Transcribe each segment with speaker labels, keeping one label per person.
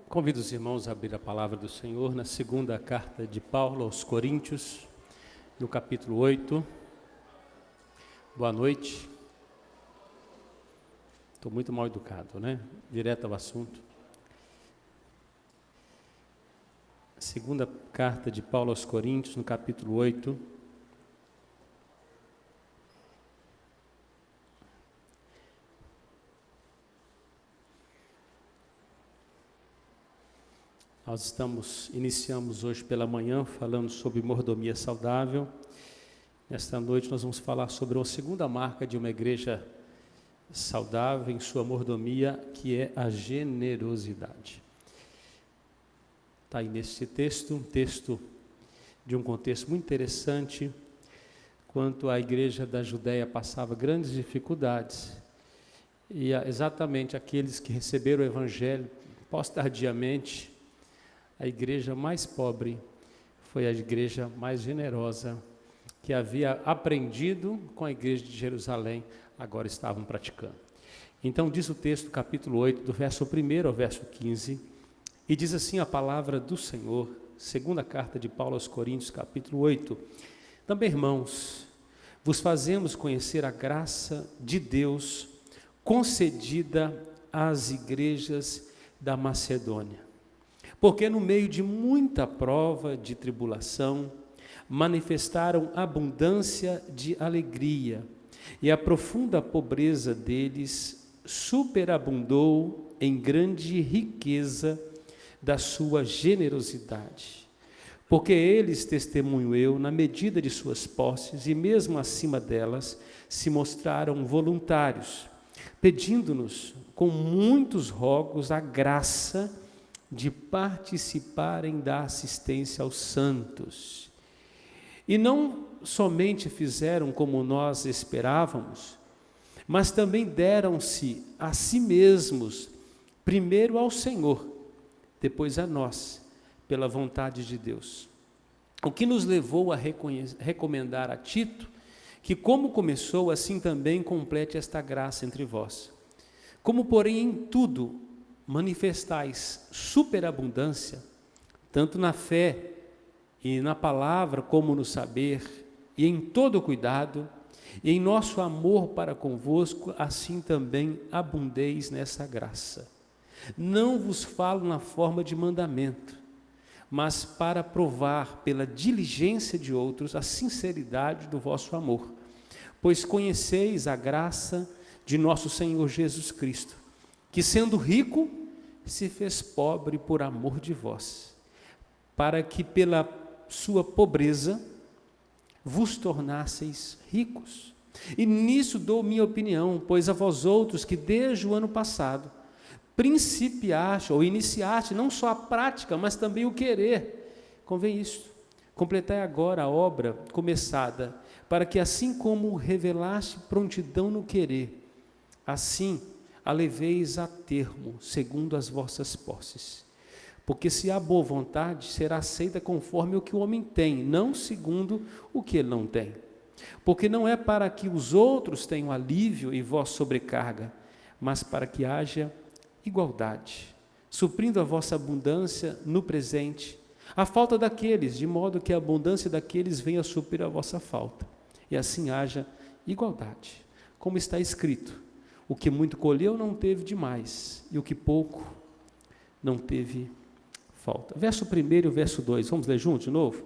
Speaker 1: Convido os irmãos a abrir a palavra do Senhor na segunda carta de Paulo aos Coríntios, no capítulo 8. Boa noite. Estou muito mal educado, né? Direto ao assunto. Segunda carta de Paulo aos Coríntios, no capítulo 8. Nós iniciamos hoje pela manhã falando sobre mordomia saudável. Nesta noite nós vamos falar sobre uma segunda marca de uma igreja saudável em sua mordomia, que é a generosidade. Está aí nesse texto, um texto de um contexto muito interessante, quanto a igreja da Judéia passava grandes dificuldades, e exatamente aqueles que receberam o evangelho pós-tardiamente, a igreja mais pobre foi a igreja mais generosa, que havia aprendido com a igreja de Jerusalém, agora estavam praticando. Então diz o texto, capítulo 8, do verso 1 ao verso 15, e diz assim a palavra do Senhor, segunda carta de Paulo aos Coríntios, capítulo 8. Também, irmãos, vos fazemos conhecer a graça de Deus concedida às igrejas da Macedônia. Porque no meio de muita prova de tribulação, manifestaram abundância de alegria, e a profunda pobreza deles superabundou em grande riqueza da sua generosidade. Porque eles, testemunho eu, na medida de suas posses, e mesmo acima delas, se mostraram voluntários, pedindo-nos com muitos rogos a graça de participarem da assistência aos santos. E não somente fizeram como nós esperávamos, mas também deram-se a si mesmos, primeiro ao Senhor, depois a nós, pela vontade de Deus. O que nos levou a recomendar a Tito, que como começou, assim também complete esta graça entre vós. Como, porém, em tudo manifestais superabundância, tanto na fé e na palavra como no saber, e em todo cuidado, e em nosso amor para convosco, assim também abundeis nessa graça. Não vos falo na forma de mandamento, mas para provar pela diligência de outros a sinceridade do vosso amor, pois conheceis a graça de nosso Senhor Jesus Cristo, que sendo rico, se fez pobre por amor de vós, para que pela sua pobreza vos tornasseis ricos. E nisso dou minha opinião, pois a vós outros que desde o ano passado principiaste ou iniciaste não só a prática, mas também o querer, convém isto, completai agora a obra começada, para que assim como revelaste prontidão no querer, assim a leveis a termo, segundo as vossas posses. Porque se há boa vontade, será aceita conforme o que o homem tem, não segundo o que ele não tem. Porque não é para que os outros tenham alívio e vós sobrecarga, mas para que haja igualdade, suprindo a vossa abundância no presente, a falta daqueles, de modo que a abundância daqueles venha a suprir a vossa falta, e assim haja igualdade. Como está escrito, o que muito colheu não teve demais, e o que pouco não teve falta. Verso 1 e o verso 2, vamos ler juntos de novo?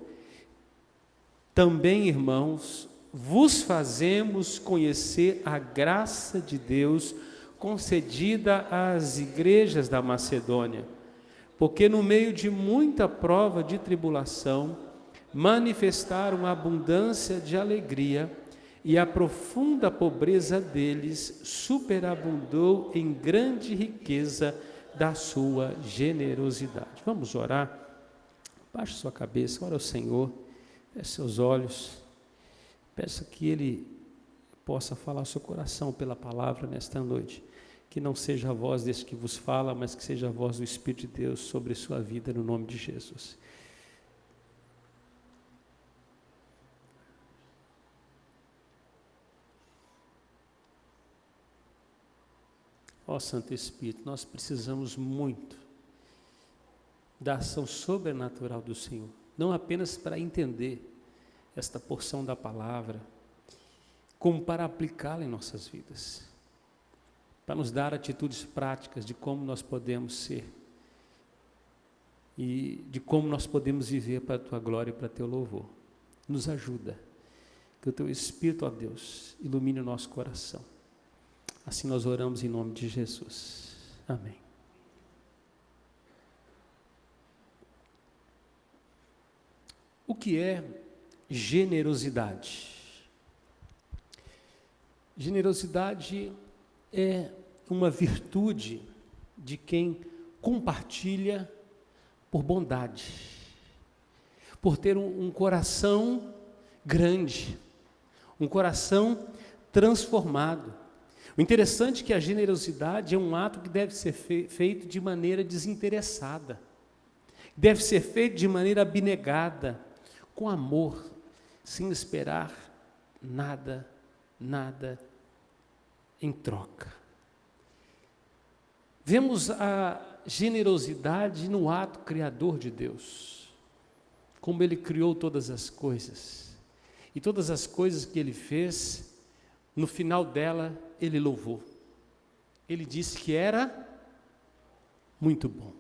Speaker 1: Também, irmãos, vos fazemos conhecer a graça de Deus concedida às igrejas da Macedônia, porque no meio de muita prova de tribulação, manifestaram abundância de alegria, e a profunda pobreza deles superabundou em grande riqueza da sua generosidade. Vamos orar? Baixe sua cabeça, ora ao Senhor, feche seus olhos, peça que Ele possa falar ao seu coração pela palavra nesta noite, que não seja a voz desse que vos fala, mas que seja a voz do Espírito de Deus sobre sua vida, no nome de Jesus. Ó Santo Espírito, nós precisamos muito da ação sobrenatural do Senhor, não apenas para entender esta porção da palavra, como para aplicá-la em nossas vidas, para nos dar atitudes práticas de como nós podemos ser e de como nós podemos viver para a Tua glória e para Teu louvor. Nos ajuda, que o Teu Espírito, ó Deus, ilumine o nosso coração. Assim nós oramos em nome de Jesus. Amém. O que é generosidade? Generosidade é uma virtude de quem compartilha por bondade, por ter um coração grande, um coração transformado. O interessante é que a generosidade é um ato que deve ser feito de maneira desinteressada, deve ser feito de maneira abnegada, com amor, sem esperar nada em troca. Vemos a generosidade no ato criador de Deus, como Ele criou todas as coisas, e todas as coisas que Ele fez, no final dela, Ele louvou. Ele disse que era muito bom,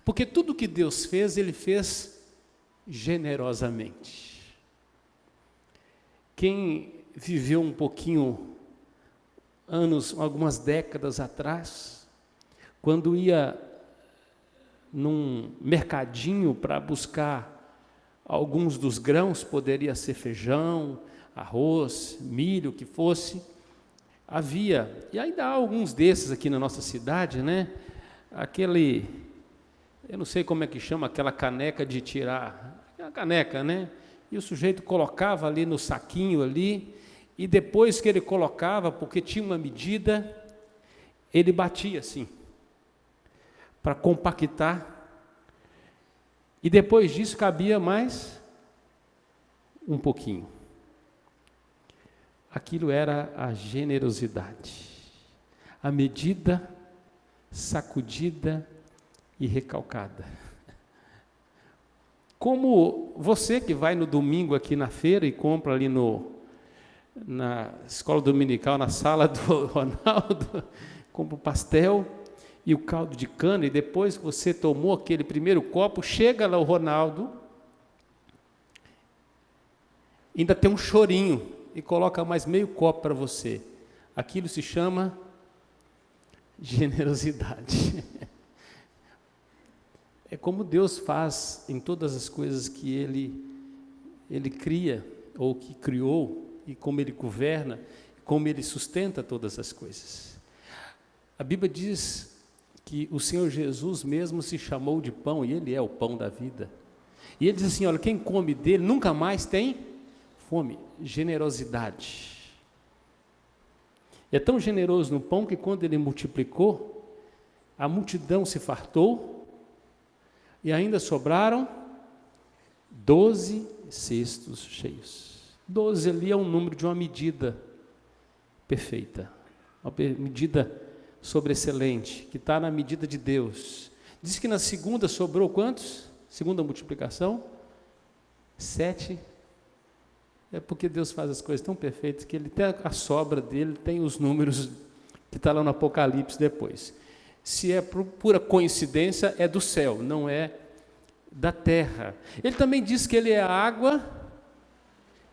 Speaker 1: porque tudo que Deus fez, Ele fez generosamente. Quem viveu um pouquinho, algumas décadas atrás, quando ia num mercadinho para buscar alguns dos grãos, poderia ser feijão, arroz, milho, o que fosse, havia, e ainda há alguns desses aqui na nossa cidade, né? Eu não sei como é que chama, aquela caneca de tirar, aquela caneca, né? E o sujeito colocava ali no saquinho ali, e depois que ele colocava, porque tinha uma medida, ele batia assim, para compactar, e depois disso cabia mais um pouquinho. Aquilo era a generosidade, a medida sacudida e recalcada. Como você que vai no domingo aqui na feira e compra ali na escola dominical, na sala do Ronaldo, compra o pastel e o caldo de cana, e depois que você tomou aquele primeiro copo, chega lá o Ronaldo, ainda tem um chorinho, e coloca mais meio copo para você. Aquilo se chama generosidade. É como Deus faz em todas as coisas que Ele cria, ou que criou, e como Ele governa, como Ele sustenta todas as coisas. A Bíblia diz que o Senhor Jesus mesmo se chamou de pão, e Ele é o pão da vida. E Ele diz assim, olha, quem come dele nunca mais tem fome. Generosidade. É tão generoso no pão que quando Ele multiplicou, a multidão se fartou, e ainda sobraram 12 cestos cheios. 12 ali é um número de uma medida perfeita, uma medida sobreexcelente, que está na medida de Deus. Diz que na segunda sobrou quantos? Segunda multiplicação? 7. É porque Deus faz as coisas tão perfeitas que Ele tem a sobra dele, tem os números que está lá no Apocalipse depois. Se é por pura coincidência, é do céu, não é da terra. Ele também diz que Ele é a água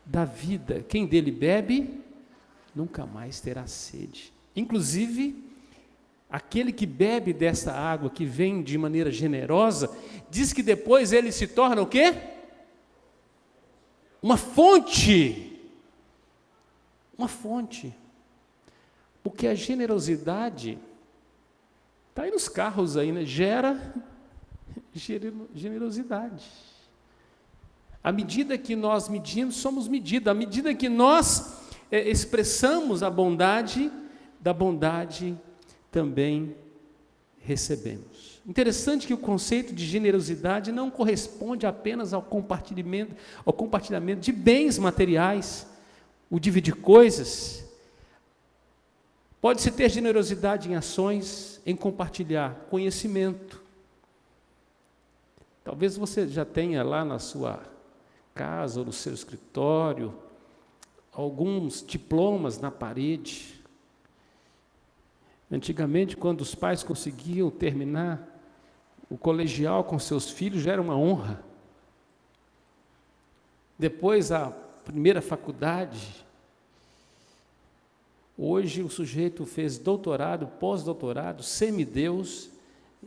Speaker 1: da vida. Quem dele bebe, nunca mais terá sede. Inclusive, aquele que bebe dessa água, que vem de maneira generosa, diz que depois ele se torna o quê? Uma fonte. Uma fonte. Porque a generosidade está aí nos carros aí, né? Gera generosidade. À medida que nós medimos, somos medidos. À medida que nós expressamos a bondade, da bondade também recebemos. Interessante que o conceito de generosidade não corresponde apenas ao compartilhamento de bens materiais, o dividir coisas. Pode-se ter generosidade em ações, em compartilhar conhecimento, Talvez você já tenha lá na sua casa ou no seu escritório alguns diplomas na parede. Antigamente, quando os pais conseguiam terminar o colegial com seus filhos, já era uma honra. Depois, a primeira faculdade. Hoje, o sujeito fez doutorado, pós-doutorado, semideus,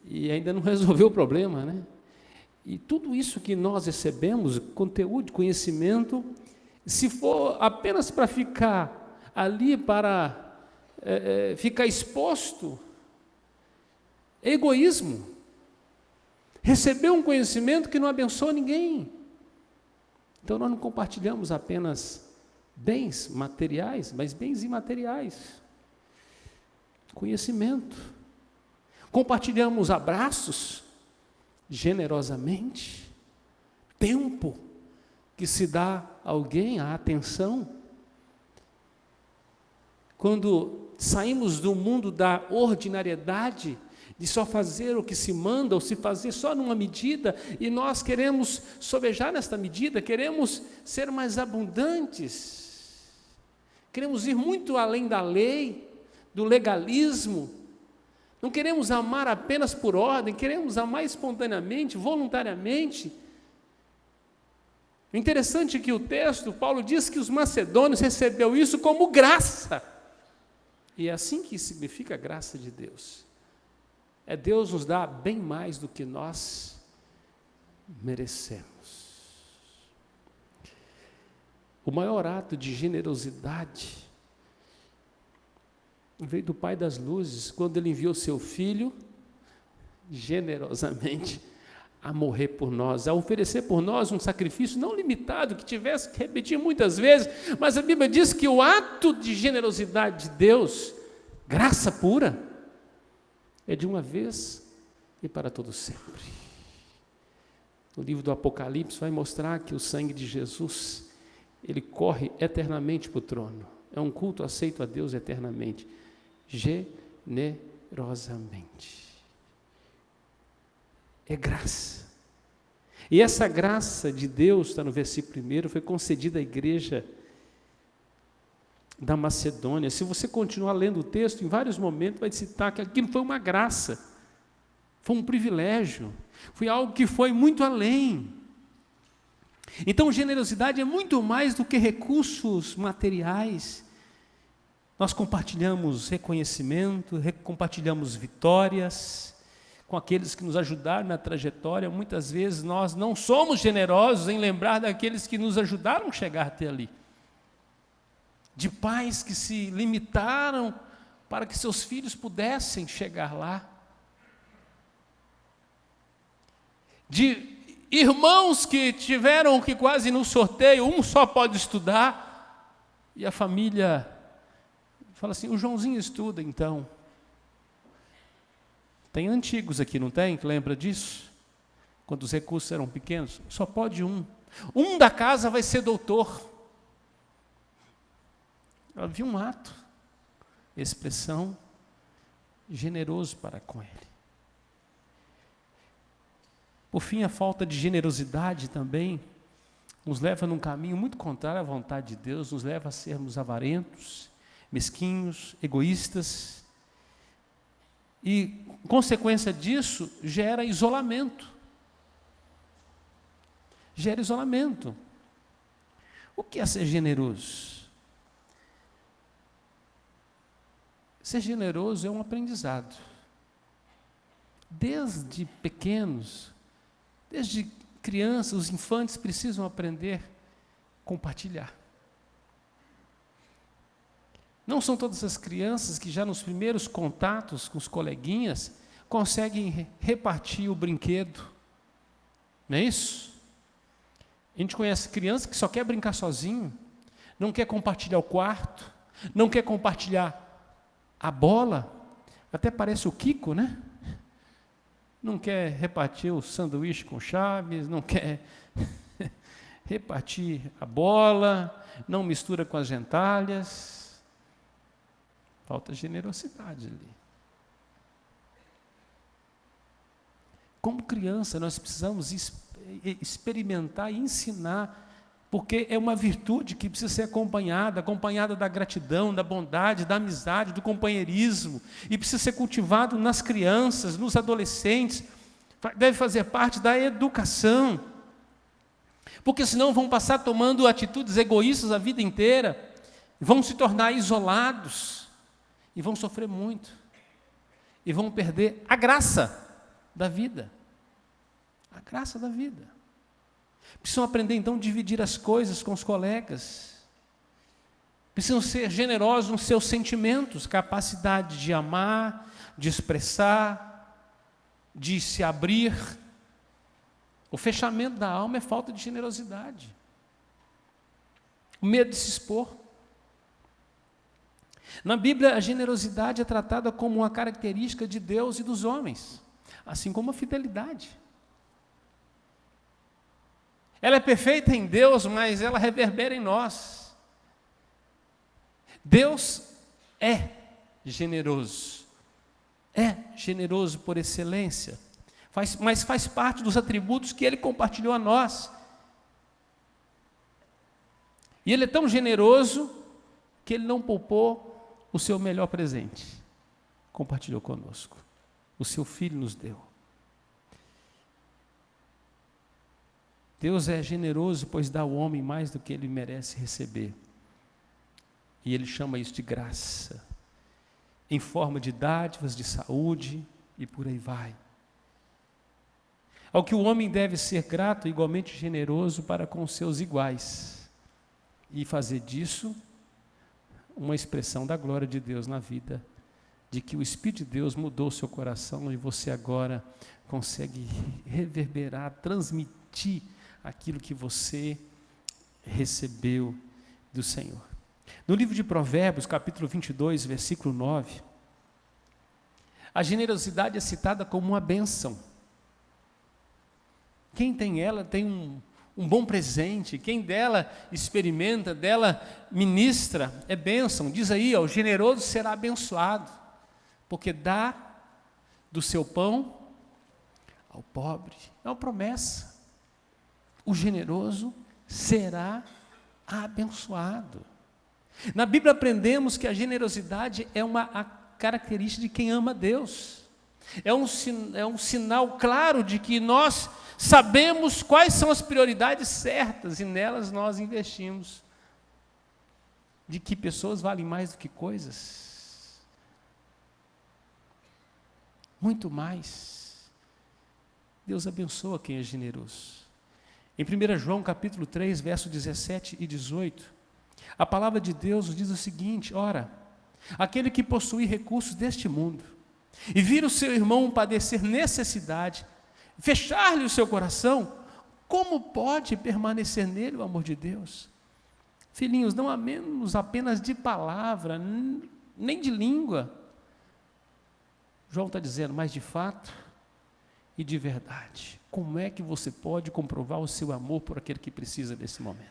Speaker 1: e ainda não resolveu o problema, né? E tudo isso que nós recebemos, conteúdo, conhecimento, se for apenas para ficar ali, para ficar exposto, é egoísmo. Receber um conhecimento que não abençoa ninguém. Então, nós não compartilhamos apenas bens materiais, mas bens imateriais. Conhecimento. Compartilhamos abraços, generosamente, tempo que se dá a alguém, a atenção. Quando saímos do mundo da ordinariedade, de só fazer o que se manda, ou se fazer só numa medida, e nós queremos sobejar nesta medida, queremos ser mais abundantes, queremos ir muito além da lei, do legalismo, não queremos amar apenas por ordem, queremos amar espontaneamente, voluntariamente. O interessante é que o texto, Paulo diz que os macedônios recebeu isso como graça, e é assim que significa a graça de Deus. É Deus nos dá bem mais do que nós merecemos. O maior ato de generosidade veio do Pai das Luzes, quando Ele enviou seu Filho, generosamente, a morrer por nós, a oferecer por nós um sacrifício não limitado, que tivesse que repetir muitas vezes, mas a Bíblia diz que o ato de generosidade de Deus, graça pura, é de uma vez e para todo sempre. O livro do Apocalipse vai mostrar que o sangue de Jesus, ele corre eternamente para o trono. É um culto aceito a Deus eternamente, generosamente. É graça. E essa graça de Deus, está no versículo 1, foi concedida à igreja da Macedônia. Se você continuar lendo o texto, em vários momentos vai citar que aquilo foi uma graça, foi um privilégio, foi algo que foi muito além. Então, generosidade é muito mais do que recursos materiais. Nós compartilhamos reconhecimento, compartilhamos vitórias com aqueles que nos ajudaram na trajetória. Muitas vezes nós não somos generosos em lembrar daqueles que nos ajudaram a chegar até ali. De pais que se limitaram para que seus filhos pudessem chegar lá. De irmãos que tiveram que quase no sorteio, um só pode estudar, e a família fala assim, o Joãozinho estuda então. Tem antigos aqui, não tem? Que lembra disso? Quando os recursos eram pequenos, só pode um. Um da casa vai ser doutor. Havia um ato, expressão, generoso para com ele. Por fim, a falta de generosidade também nos leva num caminho muito contrário à vontade de Deus, nos leva a sermos avarentos, mesquinhos, egoístas, e, consequência disso, gera isolamento. Gera isolamento. O que é ser generoso? Ser generoso é um aprendizado. Desde pequenos, desde crianças, os infantes precisam aprender a compartilhar. Não são todas as crianças que já nos primeiros contatos com os coleguinhas conseguem repartir o brinquedo. Não é isso? A gente conhece criança que só quer brincar sozinho, não quer compartilhar o quarto, não quer compartilhar a bola, até parece o Kiko, né? Não quer repartir o sanduíche com Chaves, não quer repartir a bola, não mistura com as gentalhas. Falta generosidade ali. Como criança, nós precisamos experimentar e ensinar, porque é uma virtude que precisa ser acompanhada da gratidão, da bondade, da amizade, do companheirismo, e precisa ser cultivado nas crianças, nos adolescentes, deve fazer parte da educação, porque senão vão passar tomando atitudes egoístas a vida inteira, vão se tornar isolados, e vão sofrer muito, e vão perder a graça da vida, a graça da vida. Precisam aprender, então, a dividir as coisas com os colegas. Precisam ser generosos nos seus sentimentos, capacidade de amar, de expressar, de se abrir. O fechamento da alma é falta de generosidade. O medo de se expor. Na Bíblia, a generosidade é tratada como uma característica de Deus e dos homens, assim como a fidelidade. Ela é perfeita em Deus, mas ela reverbera em nós. Deus é generoso por excelência, mas faz parte dos atributos que Ele compartilhou a nós. E Ele é tão generoso que Ele não poupou o seu melhor presente, compartilhou conosco, o seu Filho nos deu. Deus é generoso, pois dá ao homem mais do que ele merece receber. E Ele chama isso de graça, em forma de dádivas, de saúde, e por aí vai. Ao que o homem deve ser grato, igualmente generoso para com os seus iguais, e fazer disso uma expressão da glória de Deus na vida, de que o Espírito de Deus mudou o seu coração, e você agora consegue reverberar, transmitir aquilo que você recebeu do Senhor. No livro de Provérbios, capítulo 22, versículo 9, a generosidade é citada como uma bênção. Quem tem ela tem um bom presente, quem dela experimenta, dela ministra, é bênção. Diz aí, o generoso será abençoado, porque dá do seu pão ao pobre. É uma promessa. O generoso será abençoado. Na Bíblia aprendemos que a generosidade é uma característica de quem ama Deus. É um sinal claro de que nós sabemos quais são as prioridades certas e nelas nós investimos. De que pessoas valem mais do que coisas. Muito mais. Deus abençoa quem é generoso. Em 1 João capítulo 3, verso 17 e 18, a palavra de Deus nos diz o seguinte: ora, aquele que possui recursos deste mundo, e vir o seu irmão padecer necessidade, fechar-lhe o seu coração, como pode permanecer nele o amor de Deus? Filhinhos, não amemos apenas de palavra, nem de língua. João está dizendo, mas de fato e de verdade. Como é que você pode comprovar o seu amor por aquele que precisa desse momento?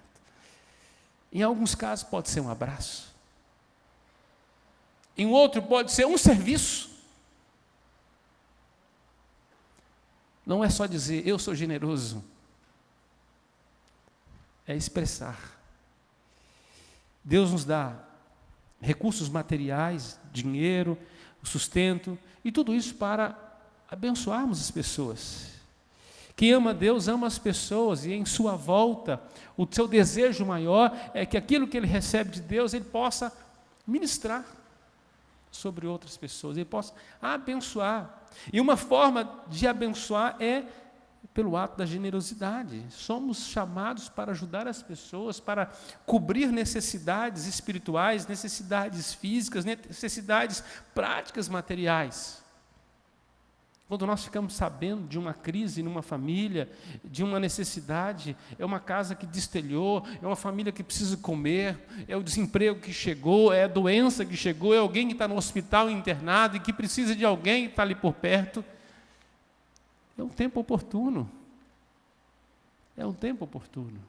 Speaker 1: Em alguns casos pode ser um abraço. Em outro pode ser um serviço. Não é só dizer, eu sou generoso. É expressar. Deus nos dá recursos materiais, dinheiro, sustento, e tudo isso para abençoarmos as pessoas. Quem ama Deus, ama as pessoas, e em sua volta, o seu desejo maior é que aquilo que ele recebe de Deus, ele possa ministrar sobre outras pessoas, ele possa abençoar. E uma forma de abençoar é pelo ato da generosidade. Somos chamados para ajudar as pessoas, para cobrir necessidades espirituais, necessidades físicas, necessidades práticas materiais. Quando nós ficamos sabendo de uma crise numa família, de uma necessidade, é uma casa que destelhou, é uma família que precisa comer, é o desemprego que chegou, é a doença que chegou, é alguém que está no hospital internado e que precisa de alguém que está ali por perto. É um tempo oportuno. É um tempo oportuno.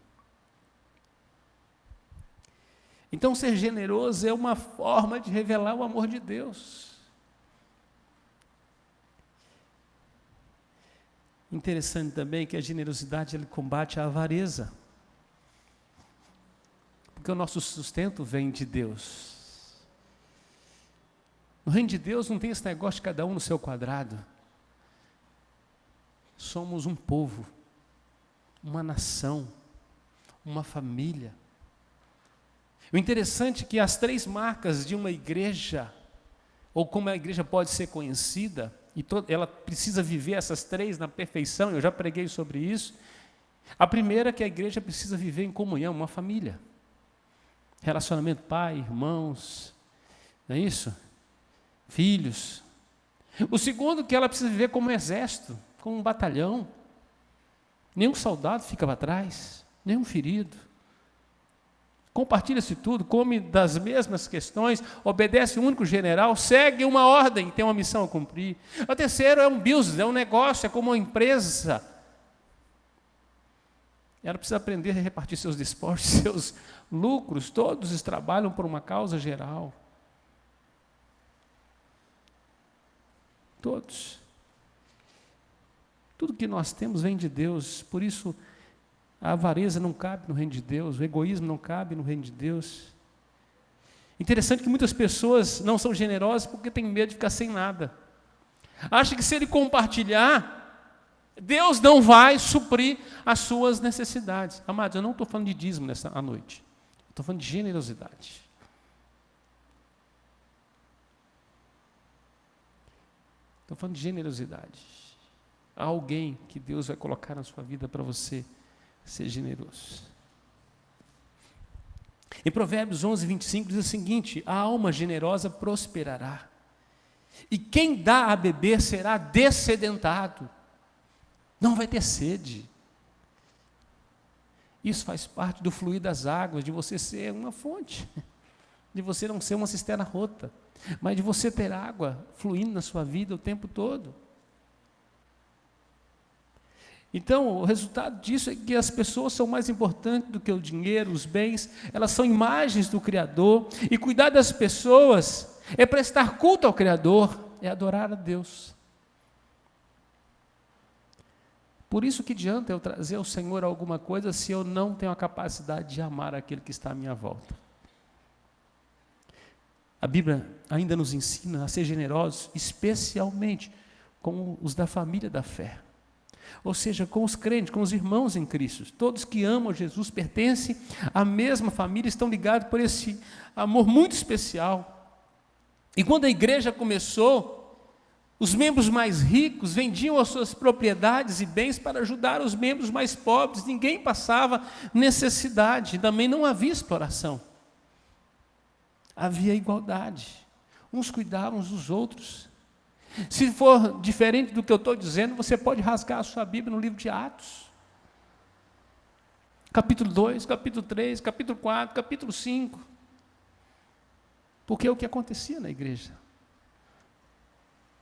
Speaker 1: Então, ser generoso é uma forma de revelar o amor de Deus. Interessante também que a generosidade ele combate a avareza. Porque o nosso sustento vem de Deus. No reino de Deus não tem esse negócio de cada um no seu quadrado. Somos um povo, uma nação, uma família. O interessante é que as 3 marcas de uma igreja, ou como a igreja pode ser conhecida, e ela precisa viver essas 3 na perfeição, eu já preguei sobre isso. A primeira é que a igreja precisa viver em comunhão, uma família. Relacionamento pai, irmãos, não é isso? Filhos. O segundo é que ela precisa viver como um exército, como um batalhão. Nenhum soldado fica para trás, nenhum ferido. Compartilha-se tudo, come das mesmas questões, obedece um único general, segue uma ordem, tem uma missão a cumprir. O terceiro é um business, é um negócio, é como uma empresa. Ela precisa aprender a repartir seus despojos, seus lucros, todos trabalham por uma causa geral. Todos. Tudo que nós temos vem de Deus, por isso a avareza não cabe no reino de Deus, o egoísmo não cabe no reino de Deus. Interessante que muitas pessoas não são generosas porque têm medo de ficar sem nada. Acham que se ele compartilhar, Deus não vai suprir as suas necessidades. Amados, eu não estou falando de dízimo nessa noite, estou falando de generosidade. Estou falando de generosidade. Há alguém que Deus vai colocar na sua vida para você ser generoso. Em Provérbios 11, 25 diz o seguinte: a alma generosa prosperará, e quem dá a beber será dessedentado, não vai ter sede. Isso faz parte do fluir das águas, de você ser uma fonte, de você não ser uma cisterna rota, mas de você ter água fluindo na sua vida o tempo todo. Então, o resultado disso é que as pessoas são mais importantes do que o dinheiro, os bens, elas são imagens do Criador, e cuidar das pessoas é prestar culto ao Criador, é adorar a Deus. Por isso que adianta eu trazer ao Senhor alguma coisa se eu não tenho a capacidade de amar aquele que está à minha volta. A Bíblia ainda nos ensina a ser generosos, especialmente com os da família da fé. Ou seja, com os crentes, com os irmãos em Cristo. Todos que amam Jesus pertencem à mesma família, estão ligados por esse amor muito especial. E quando a igreja começou, os membros mais ricos vendiam as suas propriedades e bens para ajudar os membros mais pobres. Ninguém passava necessidade, também não havia exploração. Havia igualdade. Uns cuidavam uns dos outros. Se for diferente do que eu estou dizendo, você pode rasgar a sua Bíblia no livro de Atos. Capítulo 2, capítulo 3, capítulo 4, capítulo 5. Porque é o que acontecia na igreja.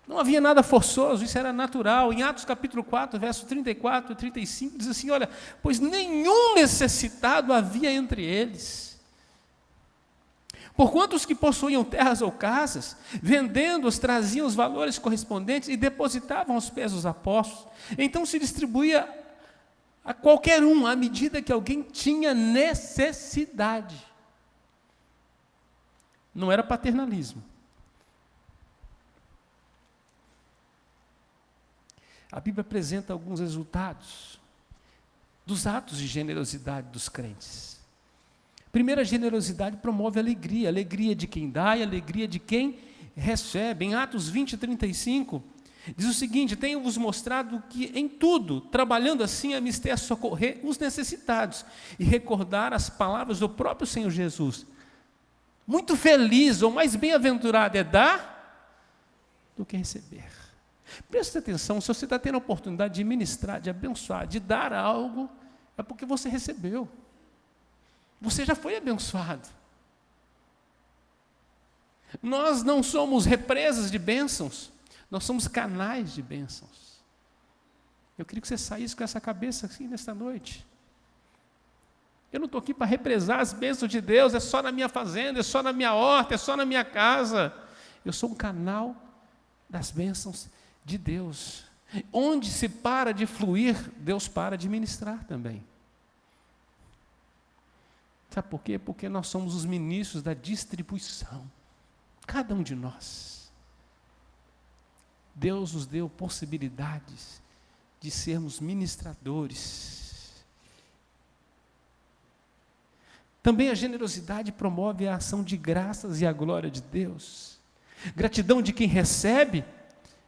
Speaker 1: Não havia nada forçoso, isso era natural. Em Atos capítulo 4, verso 34 e 35, diz assim, olha, pois nenhum necessitado havia entre eles. Porquanto os que possuíam terras ou casas, vendendo-os, traziam os valores correspondentes e depositavam aos pés dos apóstolos. Então se distribuía a qualquer um, à medida que alguém tinha necessidade. Não era paternalismo. A Bíblia apresenta alguns resultados dos atos de generosidade dos crentes. Primeiro, a generosidade promove alegria, alegria de quem dá e alegria de quem recebe. Em Atos 20, 35, diz o seguinte: tenho-vos mostrado que em tudo, trabalhando assim, é mister socorrer os necessitados e recordar as palavras do próprio Senhor Jesus. Muito feliz ou mais bem-aventurado é dar do que receber. Preste atenção, se você está tendo a oportunidade de ministrar, de abençoar, de dar algo, é porque você recebeu. Você já foi abençoado. Nós não somos represas de bênçãos, nós somos canais de bênçãos. Eu queria que você saísse com essa cabeça assim nesta noite. Eu não estou aqui para represar as bênçãos de Deus, é só na minha fazenda, é só na minha horta, é só na minha casa. Eu sou um canal das bênçãos de Deus. Onde se para de fluir, Deus para de ministrar também. Sabe por quê? Porque nós somos os ministros da distribuição. Cada um de nós. Deus nos deu possibilidades de sermos ministradores. Também a generosidade promove a ação de graças e a glória de Deus. Gratidão de quem recebe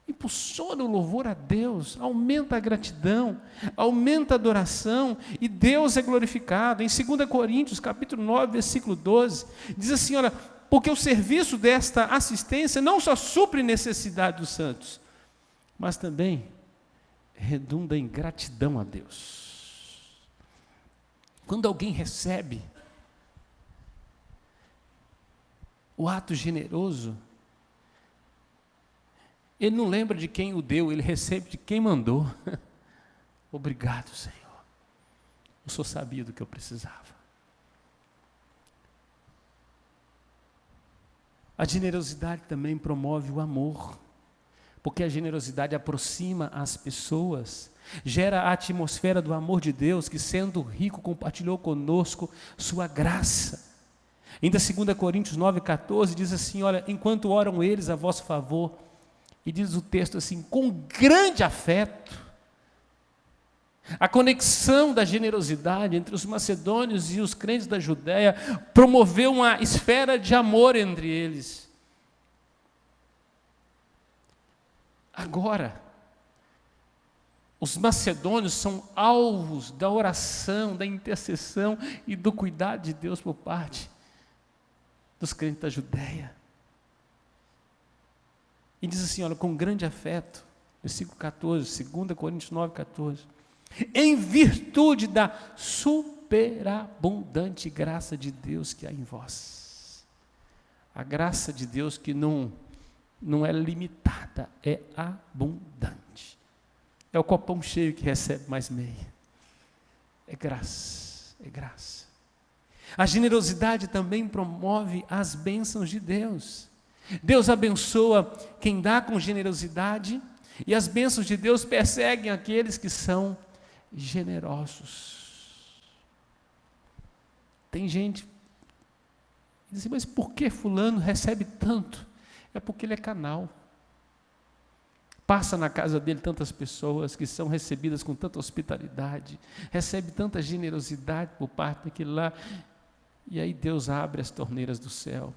Speaker 1: impulsiona o louvor a Deus, aumenta a gratidão, aumenta a adoração, e Deus é glorificado. Em 2 Coríntios, capítulo 9, versículo 12, diz assim, olha, porque o serviço desta assistência não só supre necessidade dos santos, mas também redunda em gratidão a Deus. Quando alguém recebe o ato generoso, ele não lembra de quem o deu, ele recebe de quem mandou. Obrigado, Senhor. O Senhor sabia do que eu precisava. A generosidade também promove o amor, porque a generosidade aproxima as pessoas, gera a atmosfera do amor de Deus, que sendo rico compartilhou conosco sua graça. Ainda 2 Coríntios 9,14 diz assim, olha, enquanto oram eles a vosso favor, e diz o texto assim, com grande afeto, a conexão da generosidade entre os macedônios e os crentes da Judéia promoveu uma esfera de amor entre eles. Agora, os macedônios são alvos da oração, da intercessão e do cuidado de Deus por parte dos crentes da Judéia. E diz assim, olha, com grande afeto, versículo 14, 2 Coríntios 9, 14, em virtude da superabundante graça de Deus que há em vós. A graça de Deus que não é limitada, é abundante. É o copão cheio que recebe mais meia. É graça, é graça. A generosidade também promove as bênçãos de Deus. Deus abençoa quem dá com generosidade, e as bênçãos de Deus perseguem aqueles que são generosos. Tem gente que diz assim, mas por que fulano recebe tanto? É porque ele é canal. Passa na casa dele tantas pessoas que são recebidas com tanta hospitalidade, recebe tanta generosidade por parte daquele lá, e aí Deus abre as torneiras do céu.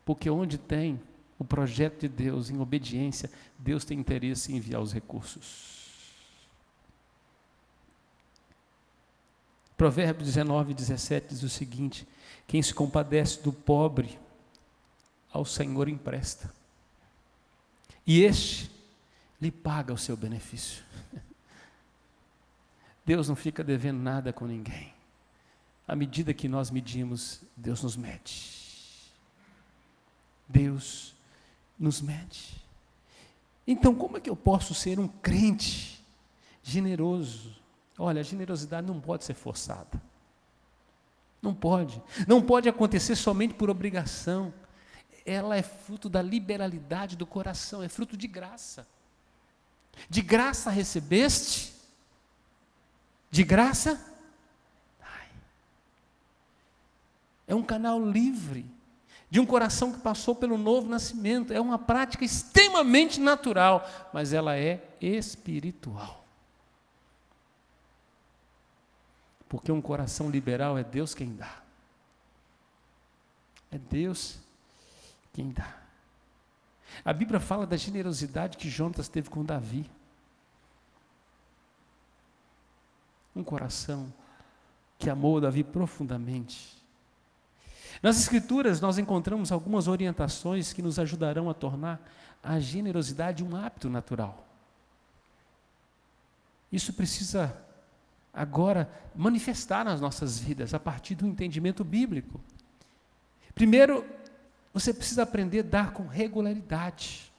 Speaker 1: Porque onde tem o projeto de Deus em obediência, Deus tem interesse em enviar os recursos. Provérbios 19, 17 diz o seguinte, quem se compadece do pobre, ao Senhor empresta, e este lhe paga o seu benefício. Deus não fica devendo nada com ninguém. À medida que nós medimos, Deus nos mede. Deus nos mede. Então, como é que eu posso ser um crente generoso? Olha, a generosidade não pode ser forçada. Não pode. Não pode acontecer somente por obrigação. Ela é fruto da liberalidade do coração, é fruto de graça. De graça recebeste? De graça? Ai. É um canal livre, de um coração que passou pelo novo nascimento. É uma prática extremamente natural, mas ela é espiritual. Porque um coração liberal é Deus quem dá. É Deus quem dá. A Bíblia fala da generosidade que Jonatas teve com Davi. Um coração que amou Davi profundamente. Nas Escrituras nós encontramos algumas orientações que nos ajudarão a tornar a generosidade um hábito natural. Isso precisa agora manifestar nas nossas vidas a partir do entendimento bíblico. Primeiro, você precisa aprender a dar com regularidade.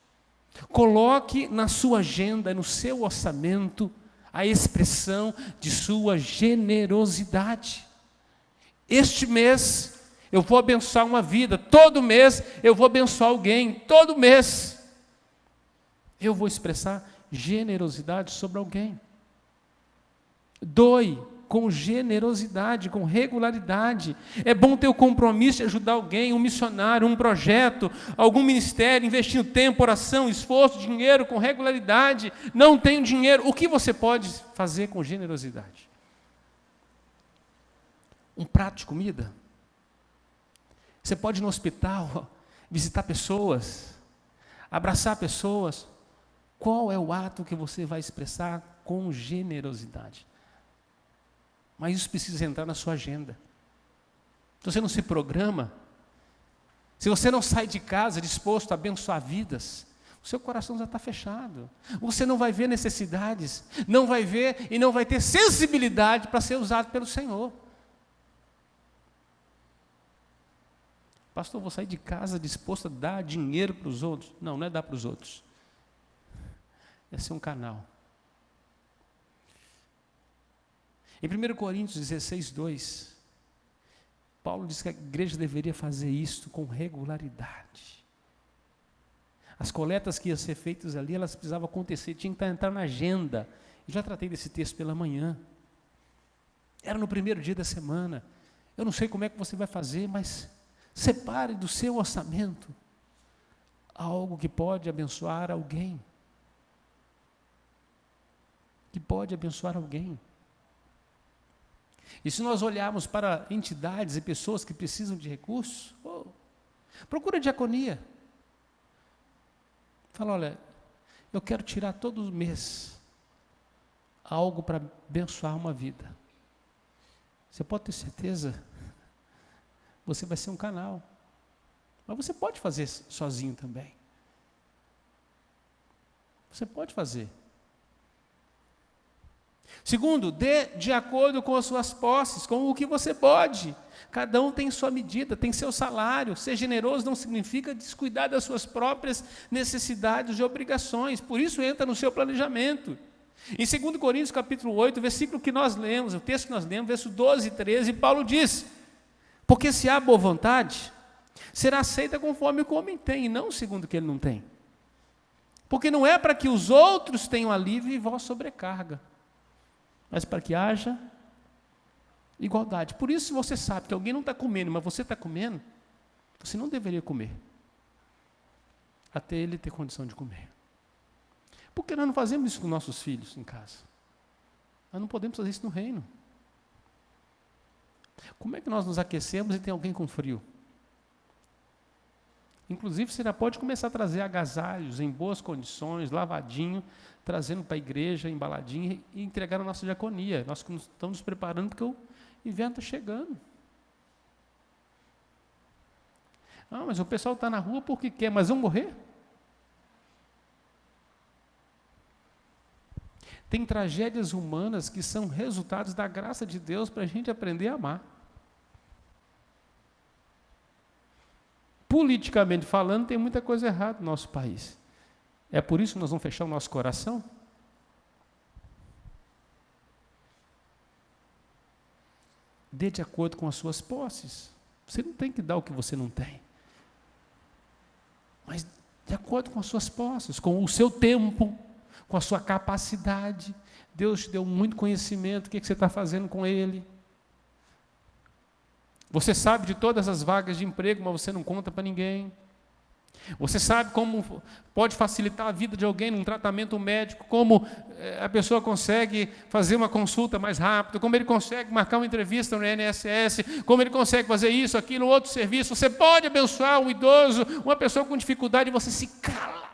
Speaker 1: Coloque na sua agenda, no seu orçamento, a expressão de sua generosidade. Este mês eu vou abençoar uma vida, todo mês eu vou abençoar alguém, todo mês. eu vou expressar generosidade sobre alguém. Doe com generosidade, com regularidade. É bom ter o compromisso de ajudar alguém, um missionário, um projeto, algum ministério, investindo tempo, oração, esforço, dinheiro com regularidade. Não tenho dinheiro. O que você pode fazer com generosidade? Um prato de comida? Você pode ir no hospital, visitar pessoas, abraçar pessoas. Qual é o ato que você vai expressar com generosidade? Mas isso precisa entrar na sua agenda. Se você não se programa, se você não sai de casa disposto a abençoar vidas, o seu coração já está fechado. Você não vai ver necessidades, não vai ver e não vai ter sensibilidade para ser usado pelo Senhor. Pastor, vou sair de casa disposto a dar dinheiro para os outros? Não, não é dar para os outros. É ser um canal. Em 1 Coríntios 16, 2, Paulo diz que a igreja deveria fazer isto com regularidade. As coletas que iam ser feitas ali, elas precisavam acontecer, tinha que entrar na agenda. Eu já tratei desse texto pela manhã. Era no primeiro dia da semana. Eu não sei como é que você vai fazer, mas separe do seu orçamento algo que pode abençoar alguém. Que pode abençoar alguém. E se nós olharmos para entidades e pessoas que precisam de recursos, procura diaconia. Fala, olha, eu quero tirar todo mês algo para abençoar uma vida. Você pode ter certeza, você vai ser um canal. Mas você pode fazer sozinho também. Você pode fazer. Segundo, dê de acordo com as suas posses, com o que você pode. Cada um tem sua medida, tem seu salário. Ser generoso não significa descuidar das suas próprias necessidades e obrigações. Por isso entra no seu planejamento. Em 2 Coríntios capítulo 8, versículo que nós lemos, o texto que nós lemos, verso 12 e 13, Paulo diz: porque se há boa vontade, será aceita conforme o homem tem, e não segundo o que ele não tem. Porque não é para que os outros tenham alívio e vós sobrecarga, mas para que haja igualdade. Por isso, se você sabe que alguém não está comendo, mas você está comendo, você não deveria comer, até ele ter condição de comer. Por que nós não fazemos isso com nossos filhos em casa? Nós não podemos fazer isso no reino. Como é que nós nos aquecemos e tem alguém com frio? Inclusive, você já pode começar a trazer agasalhos em boas condições, lavadinho, trazendo para a igreja, embaladinho, e entregar na nossa diaconia. Nós estamos nos preparando porque o inverno está chegando. Ah, mas o pessoal está na rua porque quer, mas vão morrer? Tem tragédias humanas que são resultados da graça de Deus para a gente aprender a amar. Politicamente falando, tem muita coisa errada no nosso país. É por isso que nós vamos fechar o nosso coração? Dê de acordo com as suas posses. Você não tem que dar o que você não tem. Mas de acordo com as suas posses, com o seu tempo, com a sua capacidade. Deus te deu muito conhecimento, o que você está fazendo com ele? Você sabe de todas as vagas de emprego, mas você não conta para ninguém. Você sabe como pode facilitar a vida de alguém num tratamento médico, como a pessoa consegue fazer uma consulta mais rápido, como ele consegue marcar uma entrevista no INSS, como ele consegue fazer isso, aquilo, outro serviço. Você pode abençoar um idoso, uma pessoa com dificuldade, e você se cala.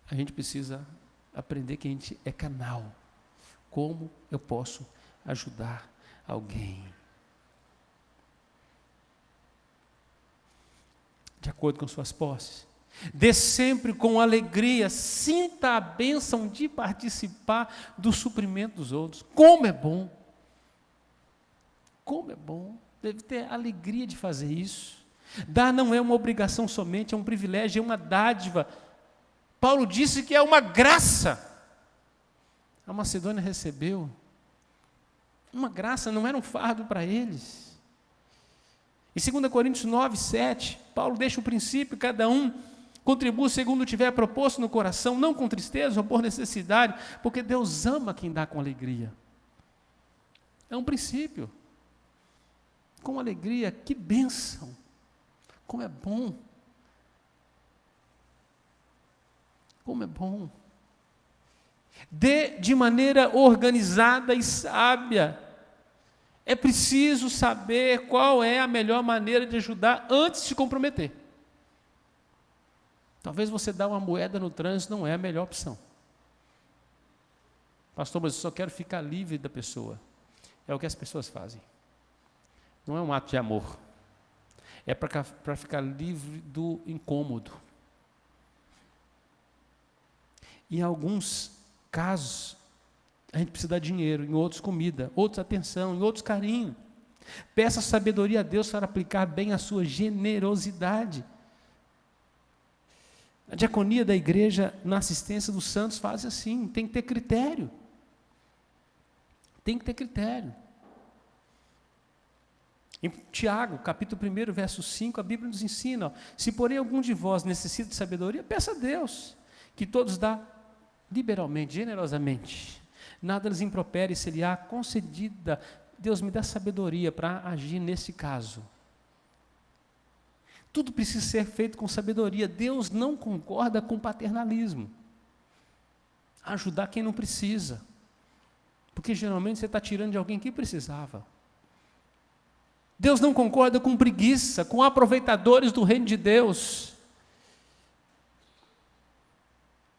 Speaker 1: A gente precisa aprender que a gente é canal. Como eu posso ajudar alguém? De acordo com suas posses. Dê sempre com alegria, sinta a bênção de participar do suprimento dos outros. Como é bom! Como é bom! Deve ter alegria de fazer isso. Dar não é uma obrigação somente, é um privilégio, é uma dádiva. Paulo disse que é uma graça. A Macedônia recebeu uma graça, não era um fardo para eles. Em 2 Coríntios 9, 7, Paulo deixa o princípio, cada um contribua segundo tiver proposto no coração, não com tristeza ou por necessidade, porque Deus ama quem dá com alegria. É um princípio. Com alegria, que bênção, como é bom. Como é bom. Dê de maneira organizada e sábia. É preciso saber qual é a melhor maneira de ajudar antes de se comprometer. Talvez você dar uma moeda no trânsito não é a melhor opção. Pastor, mas eu só quero ficar livre da pessoa. É o que as pessoas fazem. Não é um ato de amor. É para ficar livre do incômodo. Em alguns casos, a gente precisa dar dinheiro, em outros comida, outros atenção, em outros carinho. Peça sabedoria a Deus para aplicar bem a sua generosidade. A diaconia da igreja na assistência dos santos faz assim, tem que ter critério. Tem que ter critério. Em Tiago, capítulo 1, verso 5, a Bíblia nos ensina, se porém algum de vós necessita de sabedoria, peça a Deus, que todos dá liberalmente, generosamente. Nada lhes impropere se lhe há concedida. Deus me dá sabedoria para agir nesse caso. Tudo precisa ser feito com sabedoria. Deus não concorda com paternalismo. Ajudar quem não precisa. Porque geralmente você está tirando de alguém que precisava. Deus não concorda com preguiça, com aproveitadores do reino de Deus.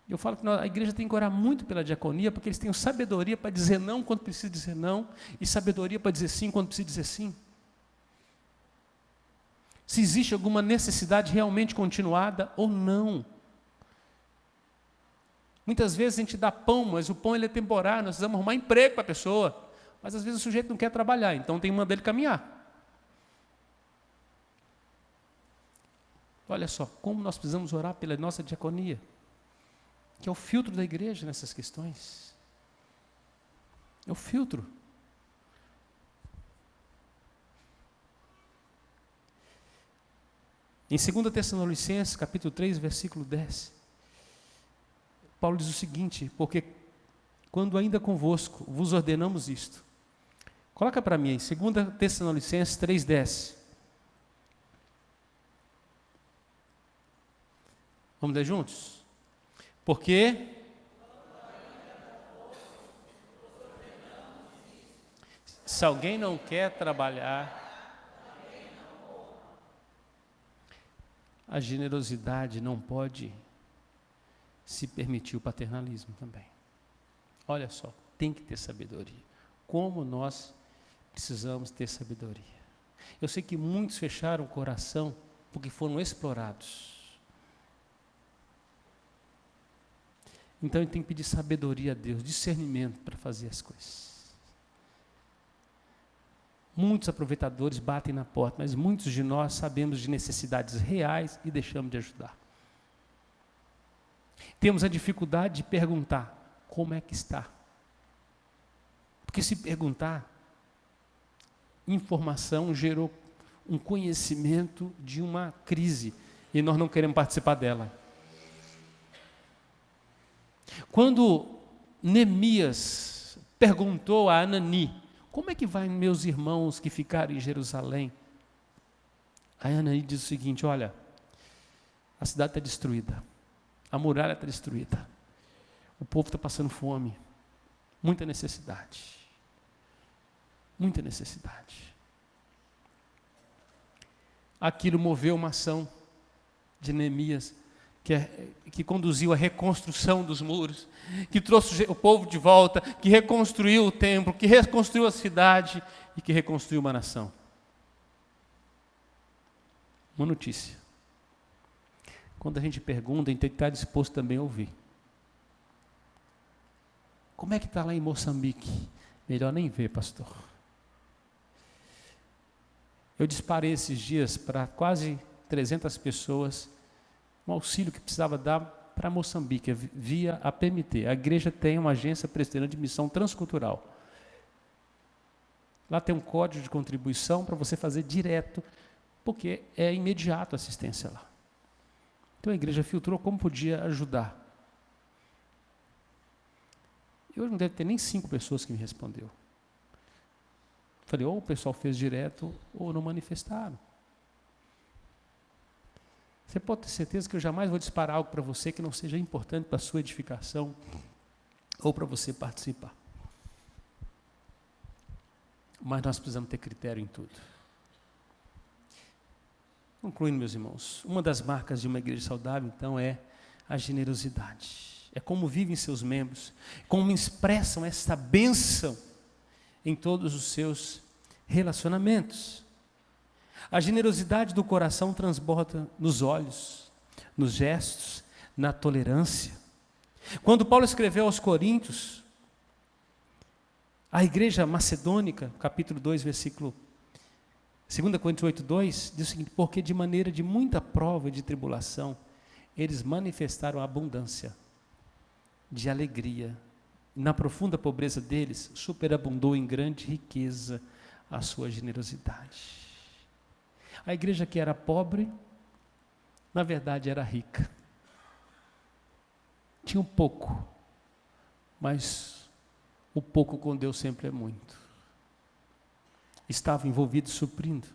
Speaker 1: Eu falo que a igreja tem que orar muito pela diaconia, porque eles têm sabedoria para dizer não quando precisa dizer não, e sabedoria para dizer sim quando precisa dizer sim. Se existe alguma necessidade realmente continuada ou não. Muitas vezes a gente dá pão, mas o pão ele é temporário, nós precisamos arrumar emprego para a pessoa. Mas às vezes o sujeito não quer trabalhar, então tem que mandar ele caminhar. Olha só, como nós precisamos orar pela nossa diaconia, que é o filtro da igreja nessas questões. É o filtro. Em 2 Tessalonicenses, capítulo 3, versículo 10, Paulo diz o seguinte, porque quando ainda convosco vos ordenamos isto. Coloca para mim aí, 2 Tessalonicenses 3, 10. Vamos ler juntos? Porque se alguém não quer trabalhar, a generosidade não pode se permitir o paternalismo também. Olha só, tem que ter sabedoria. Como nós precisamos ter sabedoria. Eu sei que muitos fecharam o coração porque foram explorados. Então ele tem que pedir sabedoria a Deus, discernimento para fazer as coisas. Muitos aproveitadores batem na porta, mas muitos de nós sabemos de necessidades reais e deixamos de ajudar. Temos a dificuldade de perguntar, como é que está? Porque se perguntar, informação gerou um conhecimento de uma crise, e nós não queremos participar dela. Quando Neemias perguntou a Anani, como é que vai meus irmãos que ficaram em Jerusalém? A Anani diz o seguinte, olha, a cidade está destruída, a muralha está destruída, o povo está passando fome, muita necessidade, muita necessidade. Aquilo moveu uma ação de Neemias, que conduziu à reconstrução dos muros, que trouxe o povo de volta, que reconstruiu o templo, que reconstruiu a cidade e que reconstruiu uma nação. Uma notícia. Quando a gente pergunta, a gente tem que estar disposto também a ouvir. Como é que está lá em Moçambique? Melhor nem ver, pastor. Eu disparei esses dias para quase 300 pessoas um auxílio que precisava dar para Moçambique, via a PMT. A igreja tem uma agência presbiteriana de missão transcultural. Lá tem um código de contribuição para você fazer direto porque é imediato a assistência lá. Então a igreja filtrou como podia ajudar. E hoje não deve ter nem 5 pessoas que me respondeu. Falei, ou o pessoal fez direto, ou não manifestaram. Você pode ter certeza que eu jamais vou disparar algo para você que não seja importante para a sua edificação, ou para você participar. Mas nós precisamos ter critério em tudo. Concluindo, meus irmãos, uma das marcas de uma igreja saudável, então, é a generosidade. É como vivem seus membros, como expressam essa bênção em todos os seus relacionamentos. A generosidade do coração transborda nos olhos, nos gestos, na tolerância. Quando Paulo escreveu aos Coríntios, a igreja macedônica, capítulo 2, versículo 2 Coríntios 8:2, diz o seguinte: porque de maneira de muita prova e de tribulação, eles manifestaram a abundância de alegria. Na profunda pobreza deles, superabundou em grande riqueza a sua generosidade. A igreja que era pobre, na verdade era rica. Tinha um pouco, mas o pouco com Deus sempre é muito. Estava envolvido suprindo.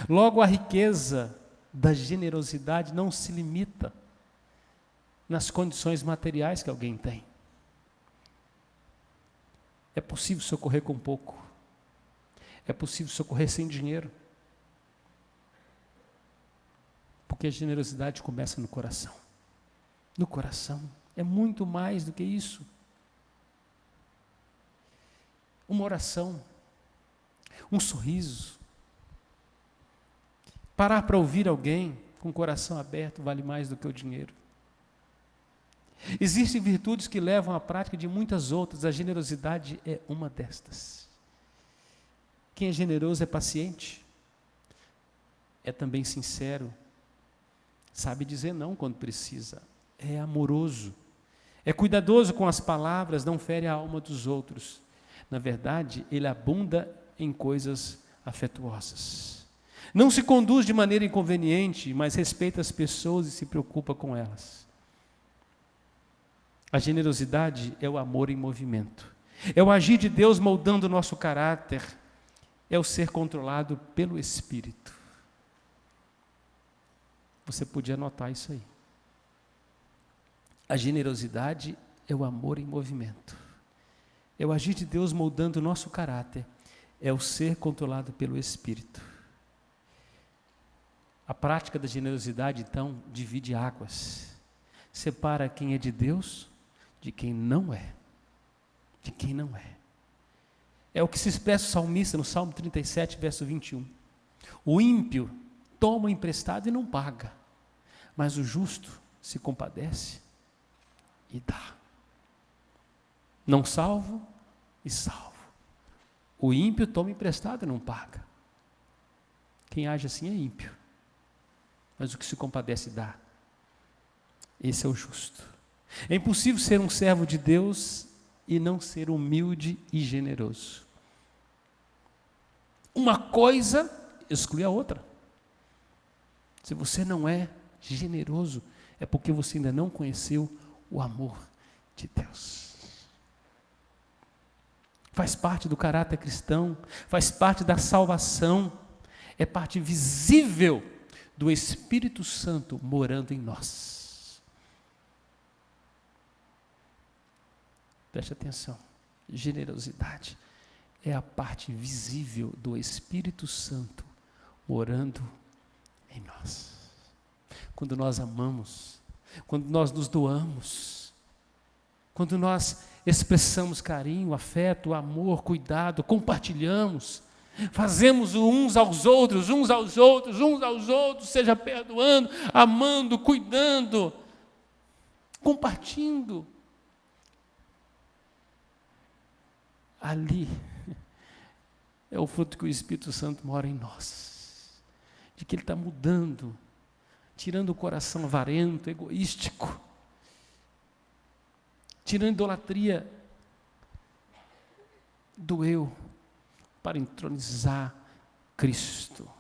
Speaker 1: Logo, a riqueza da generosidade não se limita nas condições materiais que alguém tem. É possível socorrer com pouco. É possível socorrer sem dinheiro. Porque a generosidade começa no coração. No coração. É muito mais do que isso. Uma oração, um sorriso, parar para ouvir alguém com o coração aberto vale mais do que o dinheiro. Existem virtudes que levam à prática de muitas outras, a generosidade é uma destas. Quem é generoso é paciente, é também sincero, sabe dizer não quando precisa, é amoroso, é cuidadoso com as palavras, não fere a alma dos outros. Na verdade, ele abunda em coisas afetuosas. Não se conduz de maneira inconveniente, mas respeita as pessoas e se preocupa com elas. A generosidade é o amor em movimento. É o agir de Deus moldando o nosso caráter. É o ser controlado pelo Espírito. Você podia anotar isso aí. A generosidade é o amor em movimento. É o agir de Deus moldando o nosso caráter. É o ser controlado pelo Espírito. A prática da generosidade, então, divide águas. Separa quem é de Deus de quem não é. De quem não é. É o que se expressa o salmista no Salmo 37, verso 21. O ímpio toma emprestado e não paga, mas o justo se compadece e dá. Não salvo e salvo. O ímpio toma emprestado e não paga. Quem age assim é ímpio. Mas o que se compadece dá. Esse é o justo. É impossível ser um servo de Deus e não ser humilde e generoso. Uma coisa exclui a outra. Se você não é generoso, é porque você ainda não conheceu o amor de Deus. Faz parte do caráter cristão, faz parte da salvação, é parte visível do Espírito Santo morando em nós. Preste atenção, generosidade é a parte visível do Espírito Santo morando em nós. Quando nós amamos, quando nós nos doamos, quando nós expressamos carinho, afeto, amor, cuidado, compartilhamos, fazemos uns aos outros, seja perdoando, amando, cuidando, compartilhando. Ali é o fruto que o Espírito Santo mora em nós, de que Ele está mudando, tirando o coração avarento, egoístico, tirando a idolatria do eu, para entronizar Cristo.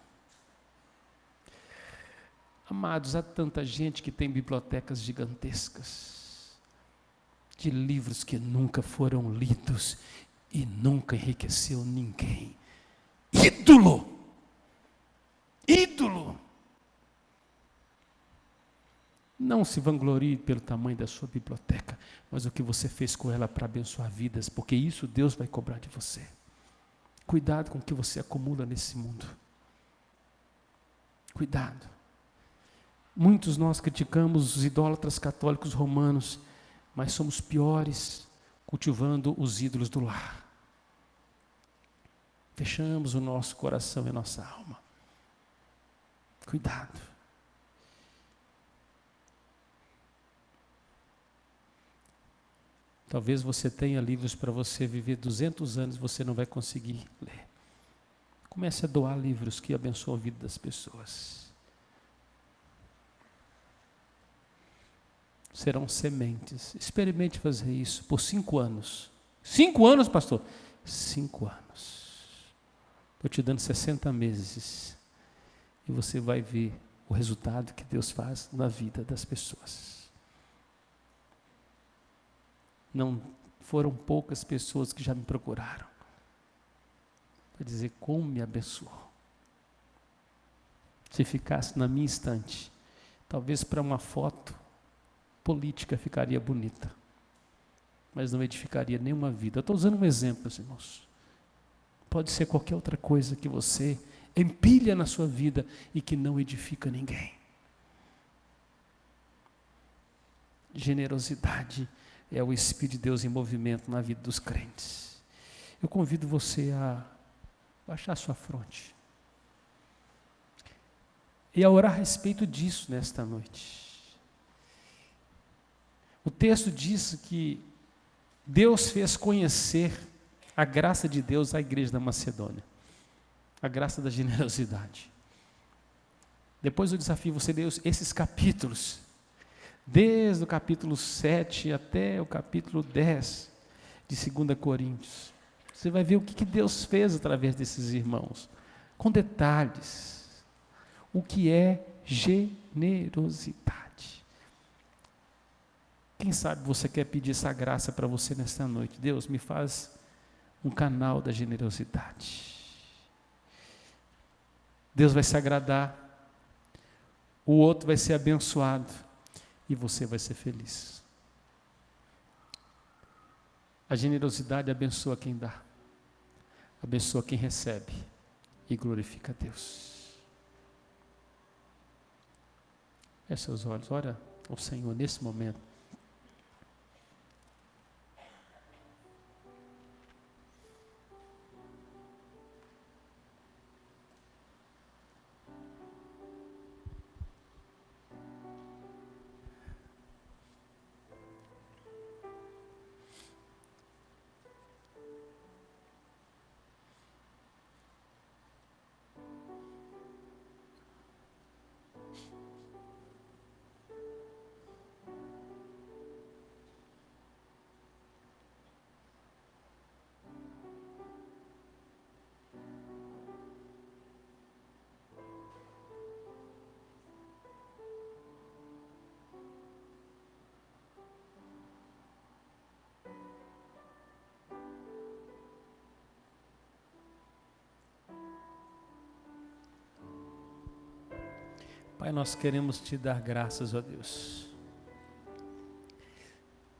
Speaker 1: Amados, há tanta gente que tem bibliotecas gigantescas, de livros que nunca foram lidos e nunca enriqueceu ninguém. Ídolo! Ídolo! Não se vanglorie pelo tamanho da sua biblioteca, mas o que você fez com ela para abençoar vidas, porque isso Deus vai cobrar de você. Cuidado com o que você acumula nesse mundo. Cuidado. Muitos nós criticamos os idólatras católicos romanos, mas somos piores cultivando os ídolos do lar. Fechamos o nosso coração e a nossa alma. Cuidado. Talvez você tenha livros para você viver 200 anos, você não vai conseguir ler. Comece a doar livros que abençoam a vida das pessoas. Serão sementes. Experimente fazer isso por 5 anos. 5 anos, pastor? 5 anos. Estou te dando 60 meses. E você vai ver o resultado que Deus faz na vida das pessoas. Não foram poucas pessoas que já me procuraram para dizer como me abençoou. Se ficasse na minha estante, talvez para uma foto política ficaria bonita, mas não edificaria nenhuma vida. Eu estou usando um exemplo, meus irmãos. Pode ser qualquer outra coisa que você empilha na sua vida e que não edifica ninguém. Generosidade é o Espírito de Deus em movimento na vida dos crentes. Eu convido você a baixar sua fronte e a orar a respeito disso nesta noite. O texto diz que Deus fez conhecer a graça de Deus à igreja da Macedônia, a graça da generosidade. Depois eu desafio você a ler esses capítulos, desde o capítulo 7 até o capítulo 10 de 2 Coríntios. Você vai ver o que Deus fez através desses irmãos, com detalhes. O que é generosidade. Quem sabe você quer pedir essa graça para você nesta noite. Deus, me faz um canal da generosidade. Deus vai se agradar, o outro vai ser abençoado e você vai ser feliz. A generosidade abençoa quem dá, abençoa quem recebe e glorifica a Deus. Feche seus olhos, ora ao Senhor nesse momento. Pai, nós queremos te dar graças, ó Deus,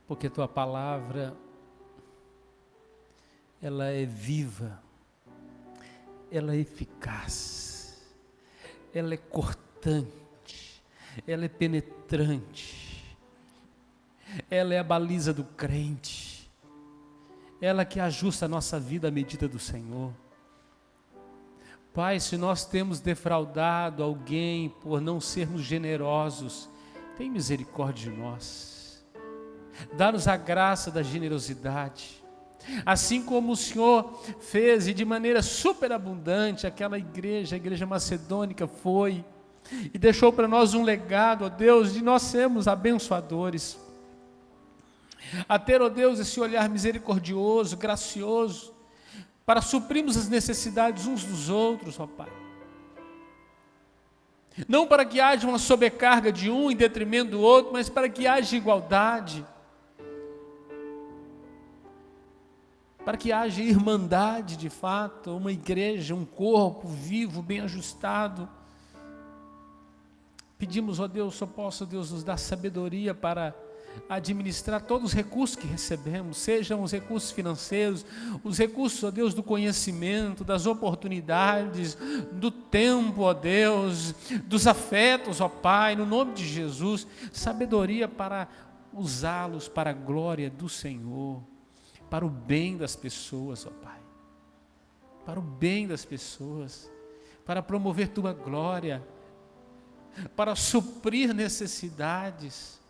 Speaker 1: porque tua palavra, ela é viva, ela é eficaz, ela é cortante, ela é penetrante, ela é a baliza do crente, ela que ajusta a nossa vida à medida do Senhor. Pai, se nós temos defraudado alguém por não sermos generosos, tem misericórdia de nós. Dá-nos a graça da generosidade. Assim como o Senhor fez e de maneira superabundante aquela igreja, a igreja macedônica foi e deixou para nós um legado, ó Deus, de nós sermos abençoadores. A ter, ó Deus, esse olhar misericordioso, gracioso, para suprirmos as necessidades uns dos outros, ó Pai. Não para que haja uma sobrecarga de um em detrimento do outro, mas para que haja igualdade, para que haja irmandade de fato, uma igreja, um corpo vivo, bem ajustado. Pedimos, ó Deus, só possa Deus nos dar sabedoria para administrar todos os recursos que recebemos, sejam os recursos financeiros, os recursos, ó Deus, do conhecimento, das oportunidades, do tempo, ó Deus, dos afetos, ó Pai, no nome de Jesus, sabedoria para usá-los para a glória do Senhor, para o bem das pessoas, ó Pai, para o bem das pessoas, para promover Tua glória, para suprir necessidades,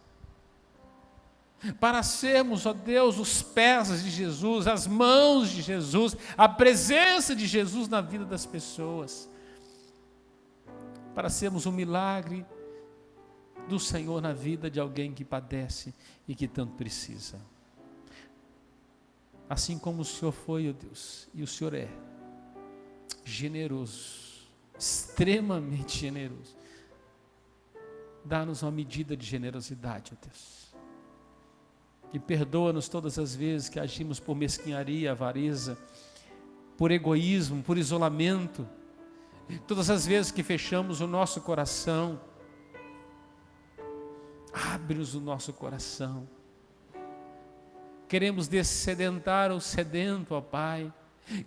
Speaker 1: para sermos, ó Deus, os pés de Jesus, as mãos de Jesus, a presença de Jesus na vida das pessoas, para sermos um milagre do Senhor na vida de alguém que padece e que tanto precisa. Assim como o Senhor foi, ó Deus, e o Senhor é generoso, extremamente generoso, dá-nos uma medida de generosidade, ó Deus. E perdoa-nos todas as vezes que agimos por mesquinharia, avareza, por egoísmo, por isolamento. Todas as vezes que fechamos o nosso coração, abre-nos o nosso coração. Queremos dessedentar o sedento, ó Pai.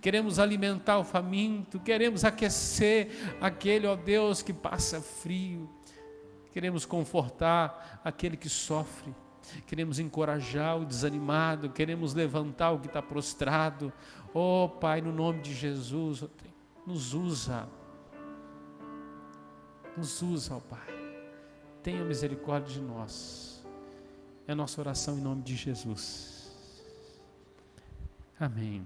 Speaker 1: Queremos alimentar o faminto, queremos aquecer aquele, ó Deus, que passa frio. Queremos confortar aquele que sofre. Queremos encorajar o desanimado, queremos levantar o que está prostrado. Oh Pai, no nome de Jesus, nos usa, ó Pai, tenha misericórdia de nós, é a nossa oração em nome de Jesus, amém.